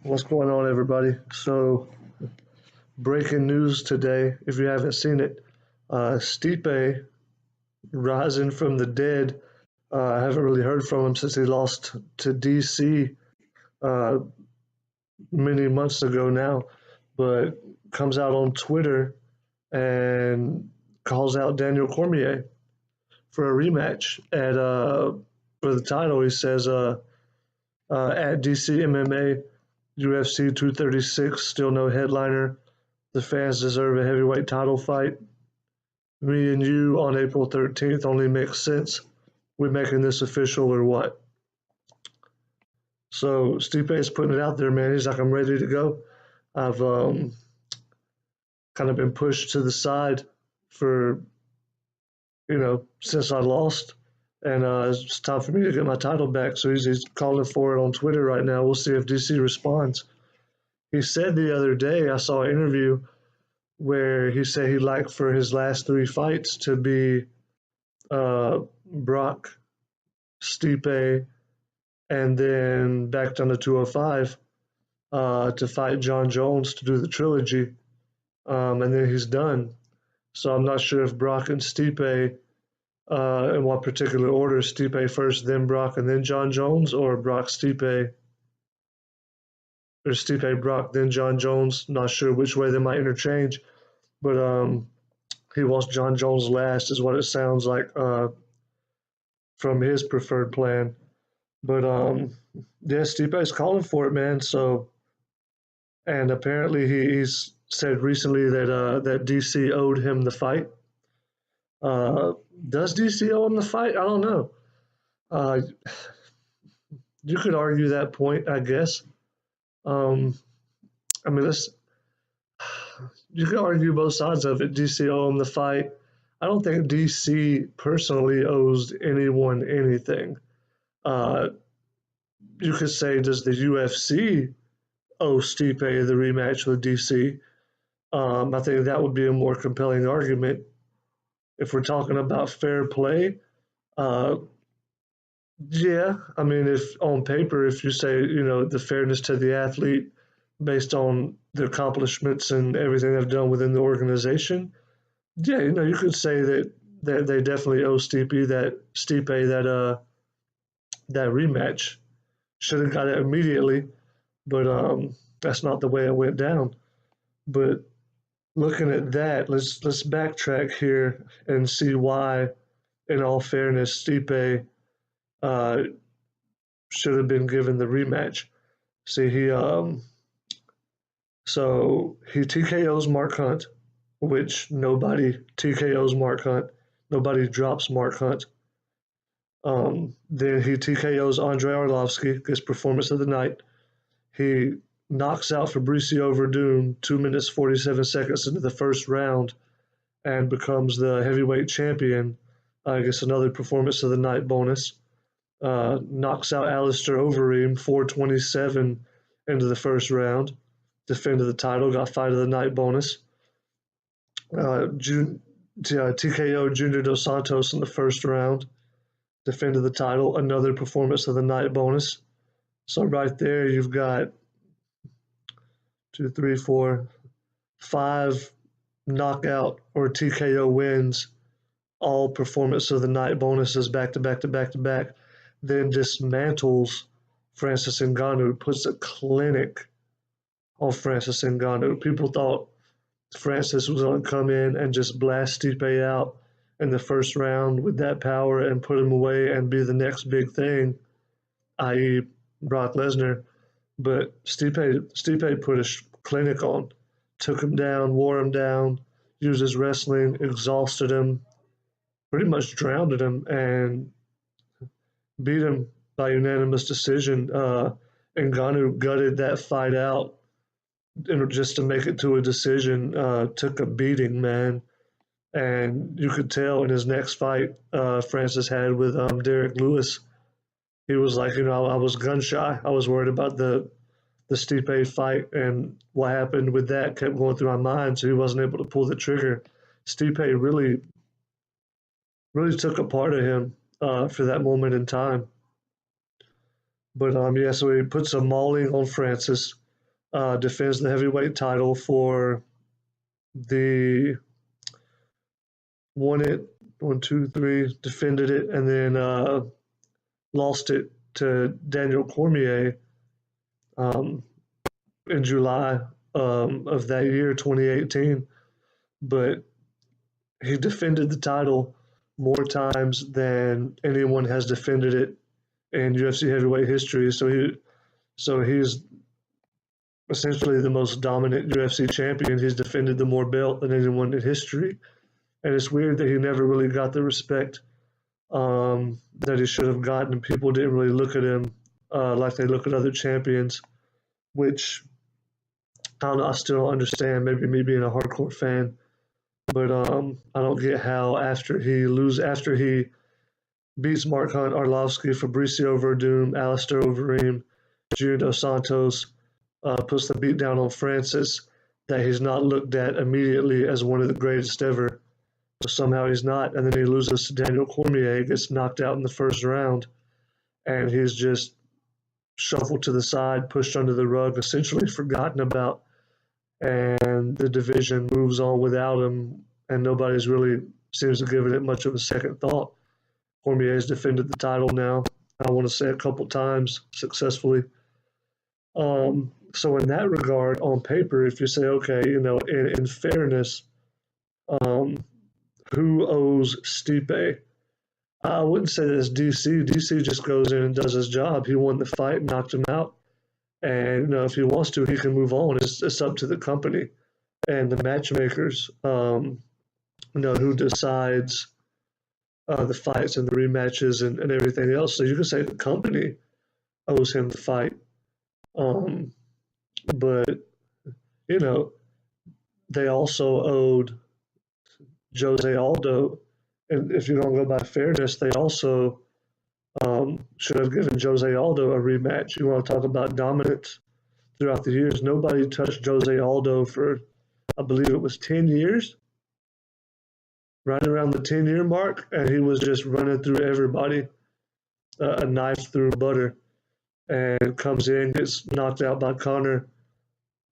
What's going on, everybody? So, breaking news today, if you haven't seen it, Stipe rising from the dead. I haven't really heard from him since he lost to DC uh, many months ago now, but comes out on Twitter and calls out Daniel Cormier for a rematch for the title. He says at DC MMA, UFC 236, still no headliner. The fans deserve a heavyweight title fight. Me and you on April 13th only makes sense. We're making this official or what? So Stipe is putting it out there, man. He's like, I'm ready to go. I've kind of been pushed to the side for, since I lost. And it's time for me to get my title back. So he's calling for it on Twitter right now. We'll see if DC responds. He said the other day, I saw an interview where he said he'd like for his last three fights to be Brock, Stipe, and then back down to 205 to fight John Jones to do the trilogy. And then he's done. So I'm not sure if Brock and Stipe, in what particular order, Stipe first, then Brock, and then John Jones, or Brock, Stipe, or Stipe, Brock, then John Jones. Not sure which way they might interchange. But he wants John Jones last, is what it sounds like from his preferred plan. But yeah, Stipe's calling for it, man. So, and apparently he's said recently that DC owed him the fight. Uh, does DC owe him the fight? I don't know. Uh, you could argue that point, I guess. Um, I mean, you could argue both sides of it. DC owe him the fight. I don't think DC personally owes anyone anything. Uh, you could say, does the UFC owe Stipe the rematch with DC? I think that would be a more compelling argument. If we're talking about fair play, uh, yeah, I mean, if on paper, if you say, the fairness to the athlete based on the accomplishments and everything they've done within the organization, yeah, you could say that they definitely owe that rematch. Should have got it immediately, but that's not the way it went down. But looking at that, let's backtrack here and see why, in all fairness, Stipe uh, should have been given the rematch. See, he TKOs Mark Hunt, which nobody TKOs Mark Hunt. Nobody drops Mark Hunt. Then he TKOs Andre Arlovsky, gets performance of the night. He knocks out Fabricio Verdun 2 minutes 47 seconds into the first round and becomes the heavyweight champion. I guess another performance of the night bonus. Knocks out Alistair Overeem 427 into the first round. Defended the title, got fight of the night bonus. TKO Junior Dos Santos in the first round. Defended the title, another performance of the night bonus. So right there, you've got 2, 3, 4, 5 knockout or TKO wins, all performance of the night bonuses back to back to back to back. Then dismantles Francis Ngannou, puts a clinic on Francis Ngannou. People thought Francis was going to come in and just blast Stipe out in the first round with that power and put him away and be the next big thing, i.e. Brock Lesnar. But Stipe put a clinic on, took him down, wore him down, used his wrestling, exhausted him, pretty much drowned him, and beat him by unanimous decision. Ngannou gutted that fight out just to make it to a decision. Took a beating, man. And you could tell in his next fight Francis had with Derek Lewis, he was like, I was gun shy. I was worried about the Stipe fight, and what happened with that kept going through my mind, so he wasn't able to pull the trigger. Stipe really took a part of him for that moment in time. But yeah, so he puts a mauling on Francis, defends the heavyweight title for the won it 1, 2, 3, defended it, and then lost it to Daniel Cormier um, in July of that year, 2018. But he defended the title more times than anyone has defended it in UFC heavyweight history. So he's essentially the most dominant UFC champion. He's defended the more belt than anyone in history, and it's weird that he never really got the respect that he should have gotten. People didn't really look at him like they look at other champions, which I don't know. I still don't understand. Maybe me being a hardcore fan, but I don't get how after he beats Mark Hunt, Arlovsky, Fabricio Verdum, Alistair Overeem, Junior Dos Santos, puts the beat down on Francis, that he's not looked at immediately as one of the greatest ever. But somehow he's not, and then he loses to Daniel Cormier, gets knocked out in the first round, and he's just shuffled to the side, pushed under the rug, essentially forgotten about, and the division moves on without him, and nobody's really seems to give it much of a second thought. Cormier's defended the title now, I want to say a couple times successfully. So in that regard, on paper, if you say, okay, in fairness, um, who owes Stipe? I wouldn't say that it's DC. DC just goes in and does his job. He won the fight, knocked him out, and if he wants to, he can move on. It's up to the company and the matchmakers. Who decides the fights and the rematches and everything else. So you can say the company owes him the fight. But, you know, they also owed Jose Aldo. And if you're going to go by fairness, they also should have given Jose Aldo a rematch. You want to talk about dominance throughout the years. Nobody touched Jose Aldo for, I believe it was 10 years, right around the 10-year mark. And he was just running through everybody, a knife through butter, and comes in, gets knocked out by Conor.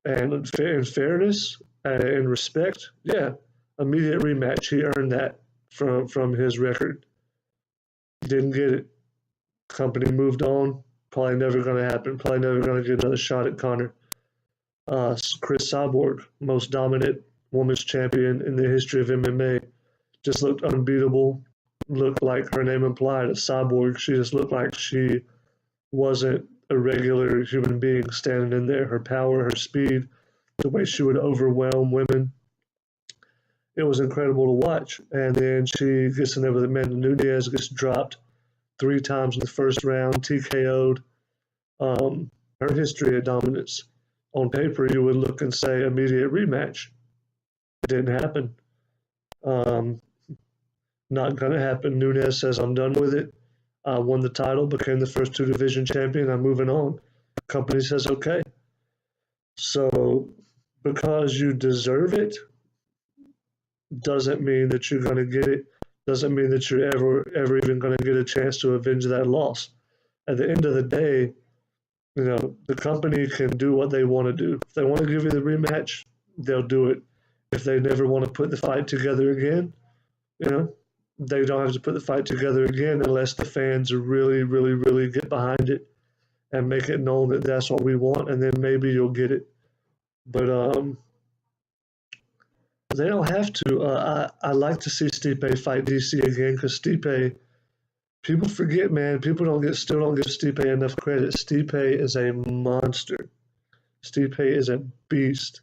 And in fairness and in respect, yeah, immediate rematch. He earned that from his record. Didn't get it. Company moved on. Probably never going to happen. Probably never going to get another shot at Conor. Chris Cyborg, most dominant women's champion in the history of MMA, just looked unbeatable. Looked like her name implied, a cyborg. She just looked like she wasn't a regular human being standing in there. Her power, her speed, the way she would overwhelm women. It was incredible to watch. And then she gets in there with Amanda Nunes, gets dropped 3 times in the first round, TKO'd. Her history of dominance. On paper, you would look and say immediate rematch. It didn't happen. Not going to happen. Nunes says, I'm done with it. I won the title, became the first 2 division champion. I'm moving on. Company says, okay. So because you deserve it doesn't mean that you're going to get it. Doesn't mean that you're ever even going to get a chance to avenge that loss. At the end of the day, the company can do what they want to do. If they want to give you the rematch, they'll do it. If they never want to put the fight together again, they don't have to put the fight together again unless the fans really, really, really get behind it and make it known that that's what we want, and then maybe you'll get it. But they don't have to. I like to see Stipe fight DC again because Stipe, people forget, man. People still don't give Stipe enough credit. Stipe is a monster. Stipe is a beast.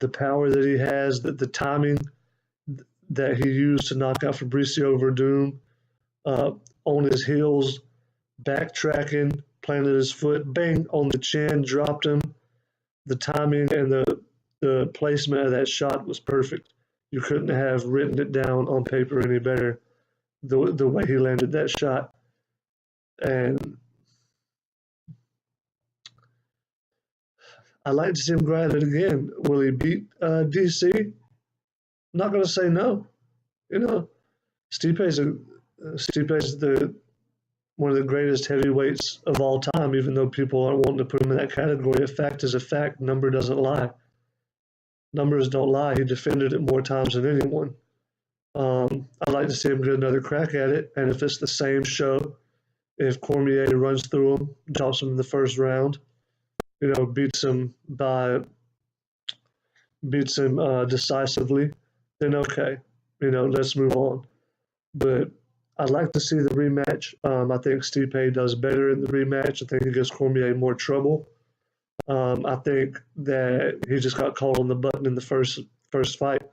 The power that he has, the timing that he used to knock out Fabricio Verdum, on his heels, backtracking, planted his foot, bang, on the chin, dropped him. The timing and the placement of that shot was perfect. You couldn't have written it down on paper any better, the way he landed that shot. And I'd like to see him go at it again. Will he beat DC? I'm not going to say no. Stipe's the one of the greatest heavyweights of all time, even though people aren't wanting to put him in that category. A fact is a fact. Number doesn't lie. Numbers don't lie. He defended it more times than anyone. I'd like to see him get another crack at it. And if it's the same show, if Cormier runs through him, drops him in the first round, beats him decisively, then okay, let's move on. But I'd like to see the rematch. I think Stipe does better in the rematch. I think he gives Cormier more trouble. I think that he just got called on the button in the first fight.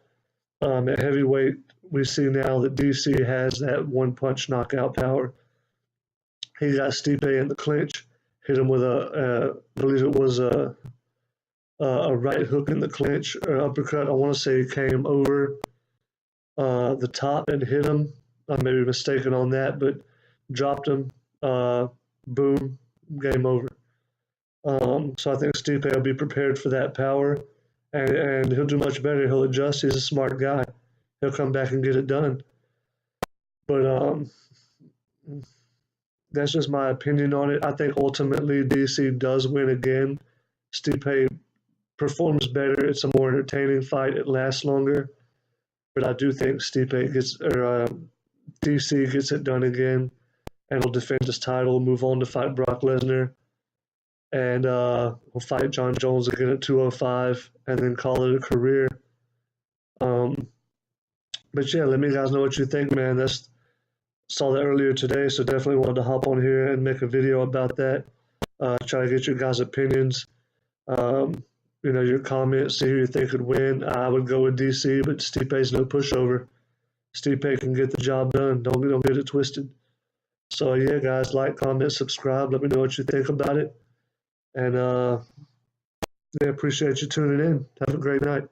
At heavyweight, we see now that DC has that one punch knockout power. He got Stipe in the clinch, hit him with I believe it was a right hook in the clinch or uppercut. I want to say he came over the top and hit him. I may be mistaken on that, but dropped him. Boom, game over. So I think Stipe will be prepared for that power, and he'll do much better. He'll adjust. He's a smart guy. He'll come back and get it done. But that's just my opinion on it. I think ultimately DC does win again. Stipe performs better. It's a more entertaining fight. It lasts longer. But I do think DC gets it done again, and will defend his title, move on to fight Brock Lesnar, and will fight John Jones again at 205, and then call it a career. But yeah, let me guys know what you think, man. Saw that earlier today, so definitely wanted to hop on here and make a video about that. Try to get your guys' opinions. Your comments, see who you think could win. I would go with DC, but Stipe's no pushover. Stipe can get the job done. Don't get it twisted. So yeah, guys, like, comment, subscribe. Let me know what you think about it. And appreciate you tuning in. Have a great night.